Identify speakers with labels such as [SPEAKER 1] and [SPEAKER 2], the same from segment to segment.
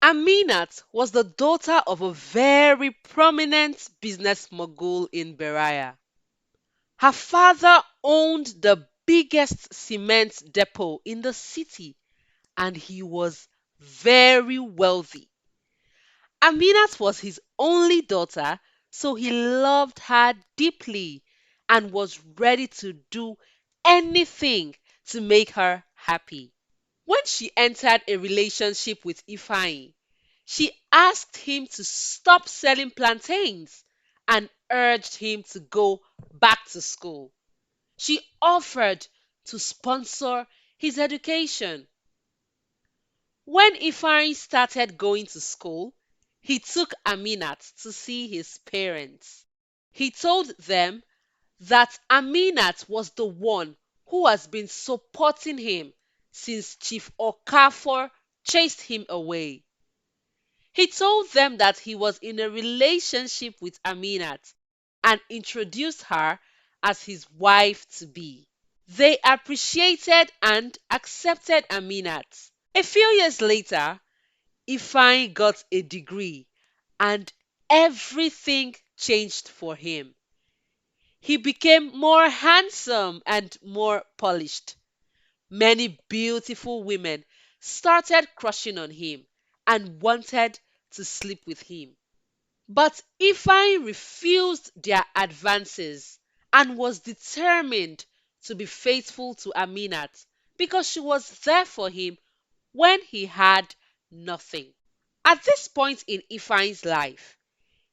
[SPEAKER 1] Aminat was the daughter of a very prominent business mogul in Beria. Her father owned the biggest cement depot in the city and he was very wealthy. Aminat was his only daughter, so he loved her deeply and was ready to do anything to make her happy. When she entered a relationship with Ifeanyi, she asked him to stop selling plantains and urged him to go back to school. She offered to sponsor his education. When Ifeanyi started going to school, he took Aminat to see his parents. He told them that Aminat was the one who has been supporting him since Chief Okafor chased him away. He told them that he was in a relationship with Aminat and introduced her as his wife to be. They appreciated and accepted Aminat. A few years later, Ifeanyi got a degree and everything changed for him. He became more handsome and more polished. Many beautiful women started crushing on him and wanted to sleep with him. But Ifeanyi refused their advances and was determined to be faithful to Aminat because she was there for him when he had nothing. At this point in Ifeanyi's life,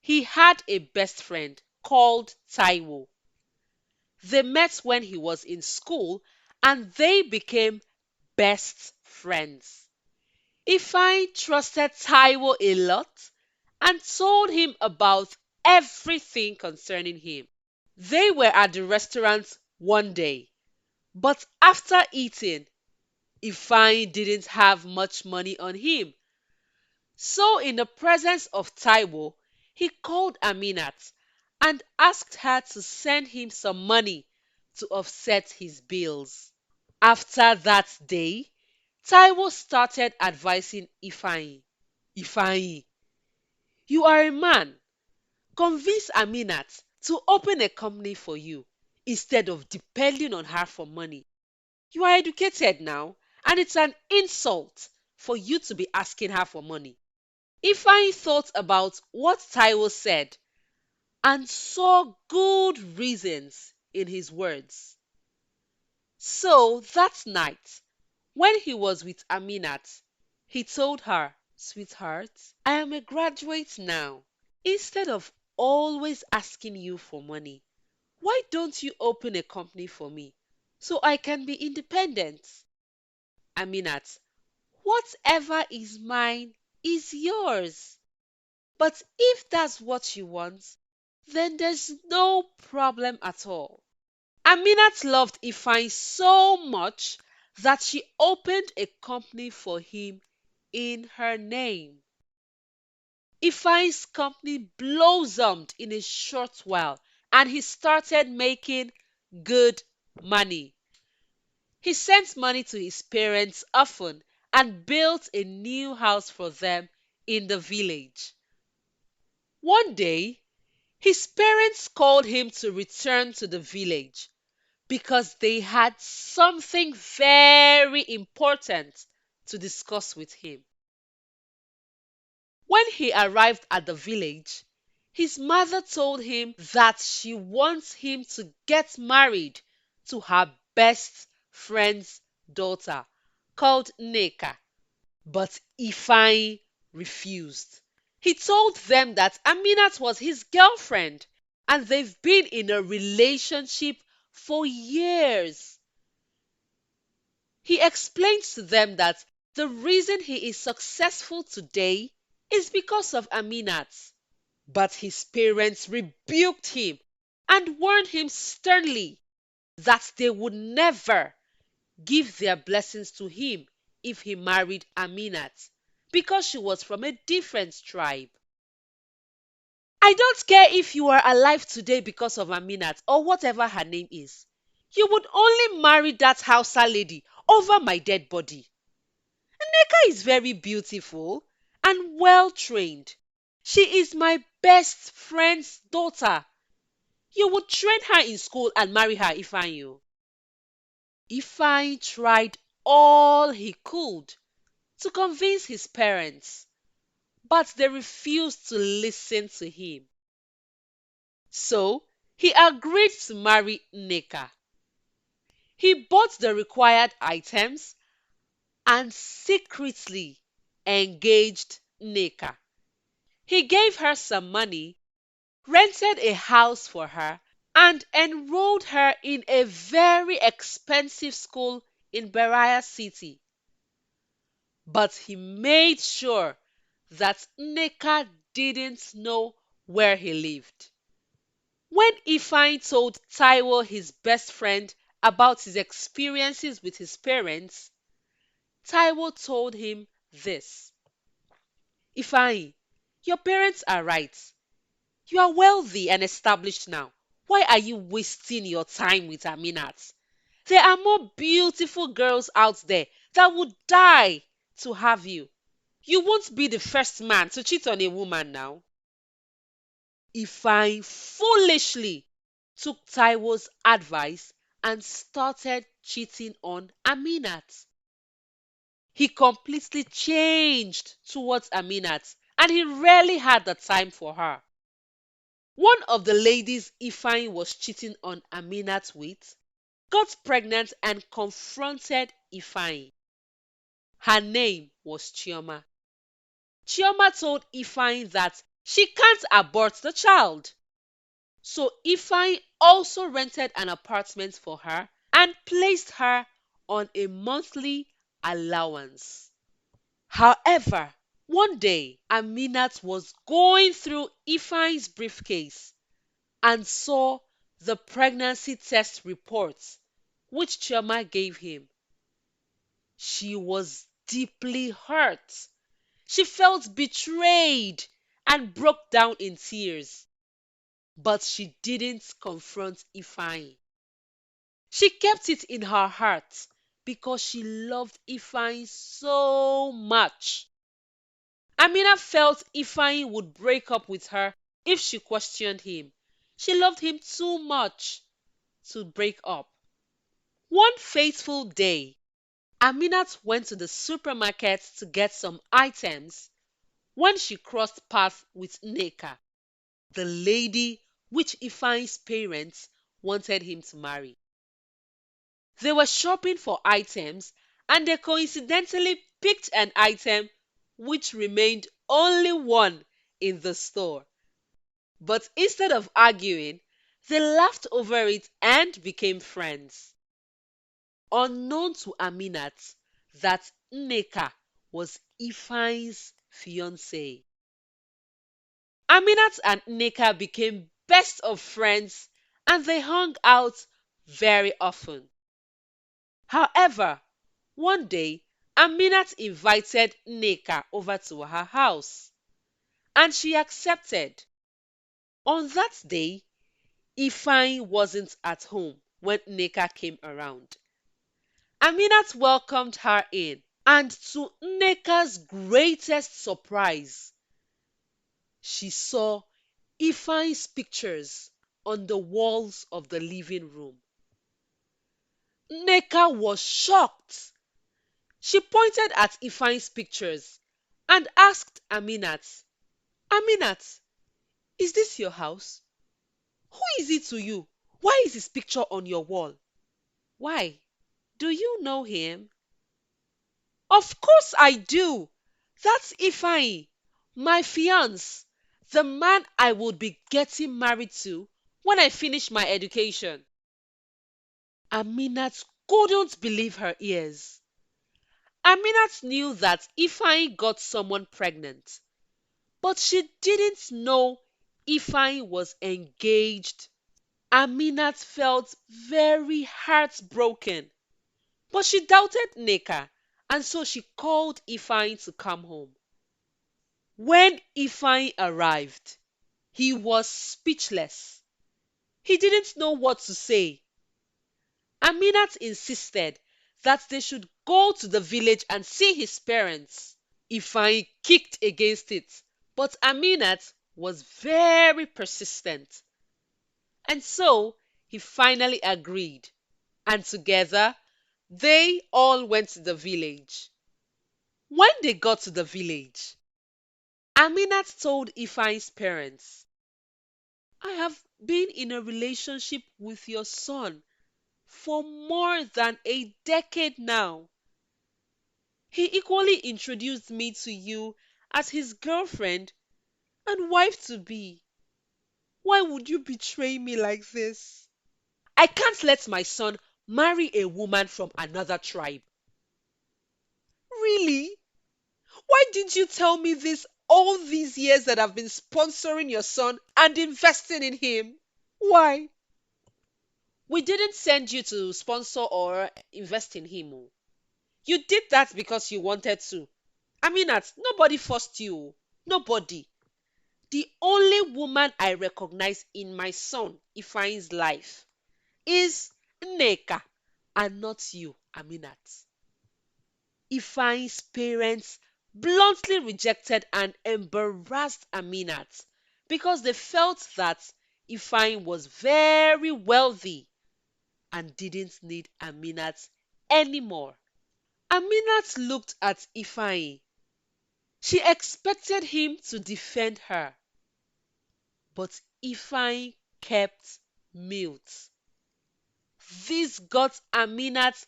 [SPEAKER 1] he had a best friend called Taiwo. They met when he was in school and they became best friends. Ifeanyi trusted Taiwo a lot and told him about everything concerning him. They were at the restaurant one day, but after eating, Ifeanyi didn't have much money on him. So in the presence of Taiwo, he called Aminat and asked her to send him some money to offset his bills. After that day, Taiwo started advising Ifeanyi. Ifeanyi, you are a man. Convince Aminat to open a company for you instead of depending on her for money. You are educated now, and it's an insult for you to be asking her for money. Ifeanyi thought about what Taiwo said and saw good reasons in his words. So that night, when he was with Aminat, he told her, "Sweetheart, I am a graduate now. Instead of always asking you for money, why don't you open a company for me so I can be independent?" Aminat, whatever is mine is yours. But if that's what you want, then there's no problem at all. Aminat loved Ifeanyi so much that she opened a company for him in her name. Ifeanyi's company blossomed in a short while and he started making good money. He sent money to his parents often and built a new house for them in the village. One day, his parents called him to return to the village because they had something very important to discuss with him. When he arrived at the village, his mother told him that she wants him to get married to her best friend's daughter called Neka. But Ifeanyi refused. He told them that Aminat was his girlfriend and they've been in a relationship for years. He explained to them that the reason he is successful today is because of Aminat. But his parents rebuked him and warned him sternly that they would never give their blessings to him if he married Aminat because she was from a different tribe. I don't care if you are alive today because of Aminat or whatever her name is. You would only marry that Hausa lady over my dead body. Neka is very beautiful and well trained. She is my best friend's daughter. You would train her in school and marry her, Ifeanyi. Ifeanyi tried all he could to convince his parents, but they refused to listen to him. So he agreed to marry Nneka. He bought the required items and secretly engaged Nneka. He gave her some money, rented a house for her, and enrolled her in a very expensive school in Berea City. But he made sure that Nneka didn't know where he lived. When Ifeanyi told Taiwo, his best friend, about his experiences with his parents, Taiwo told him this: Ifeanyi, your parents are right. You are wealthy and established now. Why are you wasting your time with Aminat? There are more beautiful girls out there that would die to have you. You won't be the first man to cheat on a woman now. Ifeanyi foolishly took Taiwo's advice and started cheating on Aminat. He completely changed towards Aminat and he rarely had the time for her. One of the ladies Ifeanyi was cheating on Aminat with got pregnant and confronted Ifeanyi. Her name was Chioma. Chioma told Ifeanyi that she can't abort the child. So Ifeanyi also rented an apartment for her and placed her on a monthly allowance. However, one day Aminat was going through Ifeanyi's briefcase and saw the pregnancy test reports which Chioma gave him. She was deeply hurt. She felt betrayed and broke down in tears. But she didn't confront Ifeanyi. She kept it in her heart because she loved Ifeanyi so much. Amina felt Ifeanyi would break up with her if she questioned him. She loved him too much to break up. One fateful day, Aminat went to the supermarket to get some items when she crossed paths with Nneka, the lady which Ifeanyi's parents wanted him to marry. They were shopping for items and they coincidentally picked an item which remained only one in the store. But instead of arguing, they laughed over it and became friends. Unknown to Aminat that Nneka was Ifeanyi's fiancée. Aminat and Nneka became best of friends and they hung out very often. However, one day Aminat invited Nneka over to her house and she accepted. On that day, Ifeanyi wasn't at home when Nneka came around. Aminat welcomed her in, and to Nneka's greatest surprise, she saw Ifeanyi's pictures on the walls of the living room. Nneka was shocked. She pointed at Ifeanyi's pictures and asked Aminat, Aminat, is this your house? Who is it to you? Why is his picture on your wall? Why? Do you know him? Of course I do. That's Ifeanyi, my fiance, the man I would be getting married to when I finish my education. Aminat couldn't believe her ears. Aminat knew that Ifeanyi got someone pregnant, but she didn't know Ifeanyi was engaged. Aminat felt very heartbroken, but she doubted Nneka, and so she called Ifeanyi to come home. When Ifeanyi arrived, he was speechless. He didn't know what to say. Aminat insisted that they should go to the village and see his parents. Ifeanyi kicked against it, but Aminat was very persistent. And so he finally agreed, and together they all went to the village. When they got to the village, Aminat told Ifeanyi's parents, I have been in a relationship with your son for more than a decade now. He equally introduced me to you as his girlfriend and wife to be. Why would you betray me like this? I can't let my son marry a woman from another tribe. Really? Why didn't you tell me this all these years that I've been sponsoring your son and investing in him? Why? We didn't send you to sponsor or invest in him. Oh. You did that because you wanted to. Aminat, nobody forced you. Oh. Nobody. The only woman I recognize in my son Ifeanyi's life is Nneka and not you, Aminat. Ifeanyi's parents bluntly rejected and embarrassed Aminat because they felt that Ifeanyi was very wealthy and didn't need Aminat anymore. Aminat looked at Ifeanyi. She expected him to defend her, but Ifeanyi kept mute. This got Aminat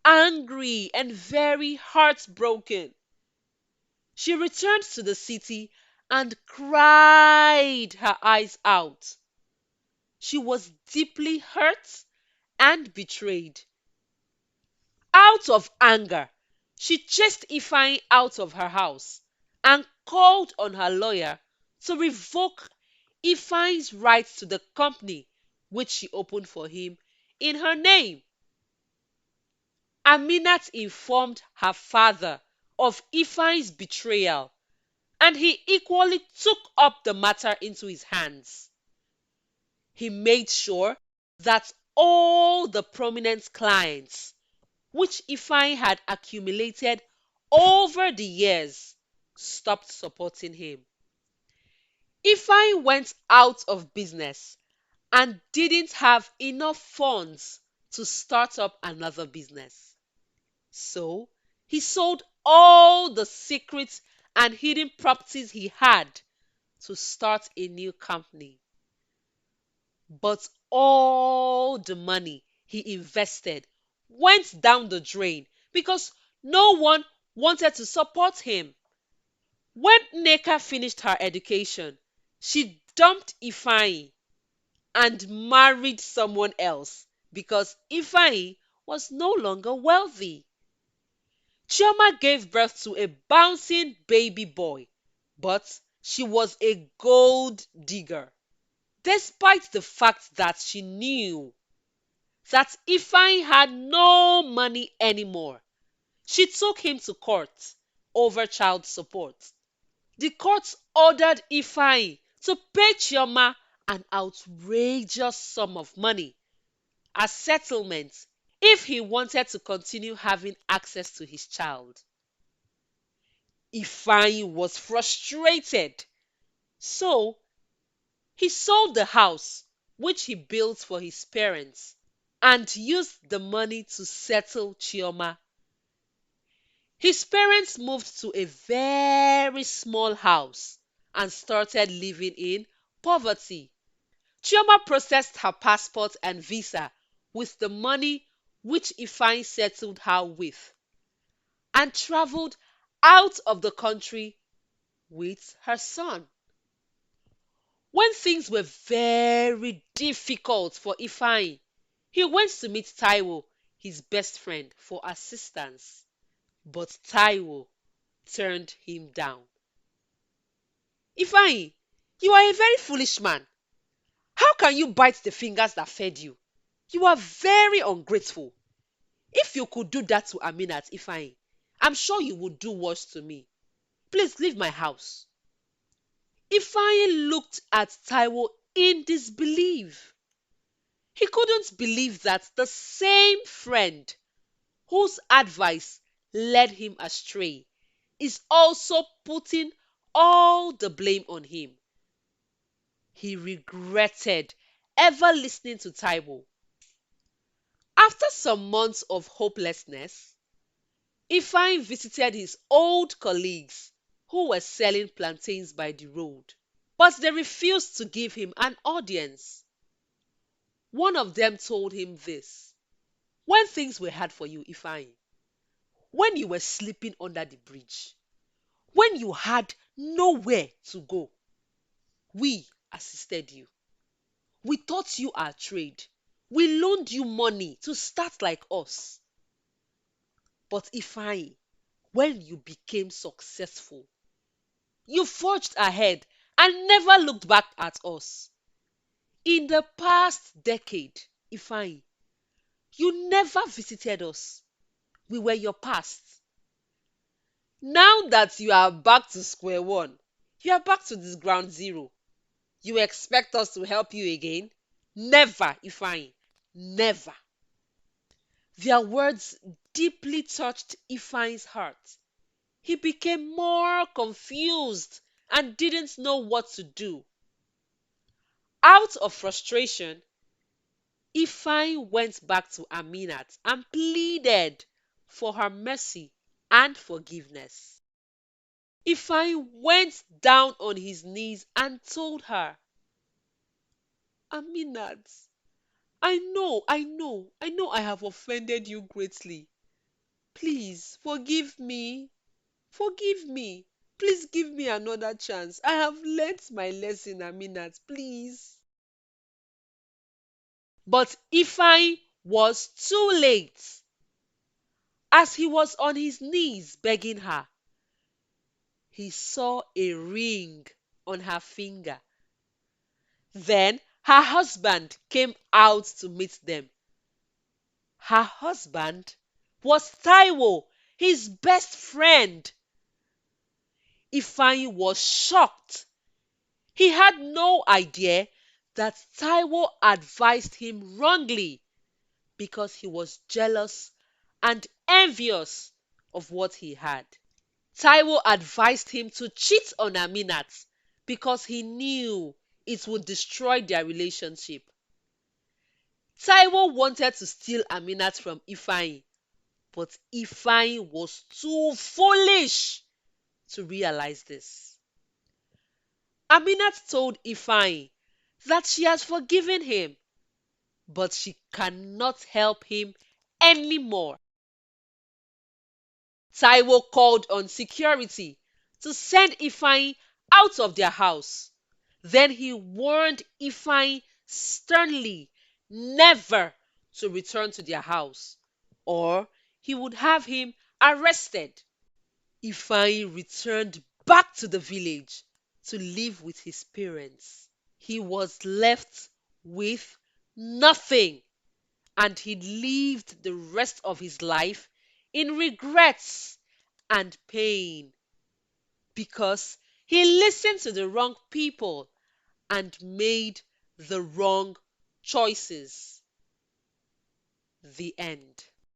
[SPEAKER 1] angry and very heartbroken. She returned to the city and cried her eyes out. She was deeply hurt and betrayed. Out of anger, she chased Ifeanyi out of her house and called on her lawyer to revoke Ifeanyi's rights to the company which she opened for him in her name. Aminat informed her father of Ifeanyi's betrayal, and he equally took up the matter into his hands. He made sure that all the prominent clients which Ifeanyi had accumulated over the years stopped supporting him. Ifeanyi went out of business and didn't have enough funds to start up another business. So he sold all the secrets and hidden properties he had to start a new company. But all the money he invested went down the drain because no one wanted to support him. When Nneka finished her education, she dumped Ifeanyi and married someone else because Ifeanyi was no longer wealthy. Chioma gave birth to a bouncing baby boy, but she was a gold digger. Despite the fact that she knew that Ifeanyi had no money anymore, she took him to court over child support. The court ordered Ifeanyi to pay Chioma an outrageous sum of money as settlement if he wanted to continue having access to his child. Ifeanyi was frustrated, so he sold the house which he built for his parents and used the money to settle Chioma. His parents moved to a very small house and started living in poverty. Chioma processed her passport and visa with the money which Ifeanyi settled her with and traveled out of the country with her son. When things were very difficult for Ifeanyi, he went to meet Taiwo, his best friend, for assistance. But Taiwo turned him down. Ifeanyi, you are a very foolish man. How can you bite the fingers that fed you? You are very ungrateful. If you could do that to Aminat, Ifeanyi, I'm sure you would do worse to me. Please leave my house. Ifeanyi looked at Taiwo in disbelief. He couldn't believe that the same friend whose advice led him astray is also putting all the blame on him. He regretted ever listening to Taiwo. After some months of hopelessness, Ifeanyi visited his old colleagues who were selling plantains by the road, but they refused to give him an audience. One of them told him this: when things were hard for you, Ifeanyi, when you were sleeping under the bridge, when you had nowhere to go, we assisted you. We taught you our trade. We loaned you money to start like us. But Ifeanyi, when you became successful, you forged ahead and never looked back at us. In the past decade, Ifeanyi, you never visited us. We were your past. Now that you are back to square one, you are back to this ground zero. You expect us to help you again? Never, Ifeanyi. Never. Their words deeply touched Ifeanyi's heart. He became more confused and didn't know what to do. Out of frustration, Ifeanyi went back to Aminat and pleaded for her mercy and forgiveness. Ifeanyi went down on his knees and told her, Aminat, I know I have offended you greatly. Please forgive me. Forgive me. Please give me another chance. I have learnt my lesson, Aminat, please. But Ifeanyi was too late. As he was on his knees begging her, he saw a ring on her finger. Then her husband came out to meet them. Her husband was Taiwo, his best friend. Ifeanyi was shocked. He had no idea that Taiwo advised him wrongly because he was jealous and envious of what he had. Taiwo advised him to cheat on Aminat because he knew it would destroy their relationship. Taiwo wanted to steal Aminat from Ifeanyi, but Ifeanyi was too foolish to realize this. Aminat told Ifeanyi that she has forgiven him, but she cannot help him anymore. Taiwo called on security to send Ifeanyi out of their house. Then he warned Ifeanyi sternly never to return to their house, or he would have him arrested. Ifeanyi returned back to the village to live with his parents. He was left with nothing, and he lived the rest of his life in regrets and pain because he listened to the wrong people and made the wrong choices. The end.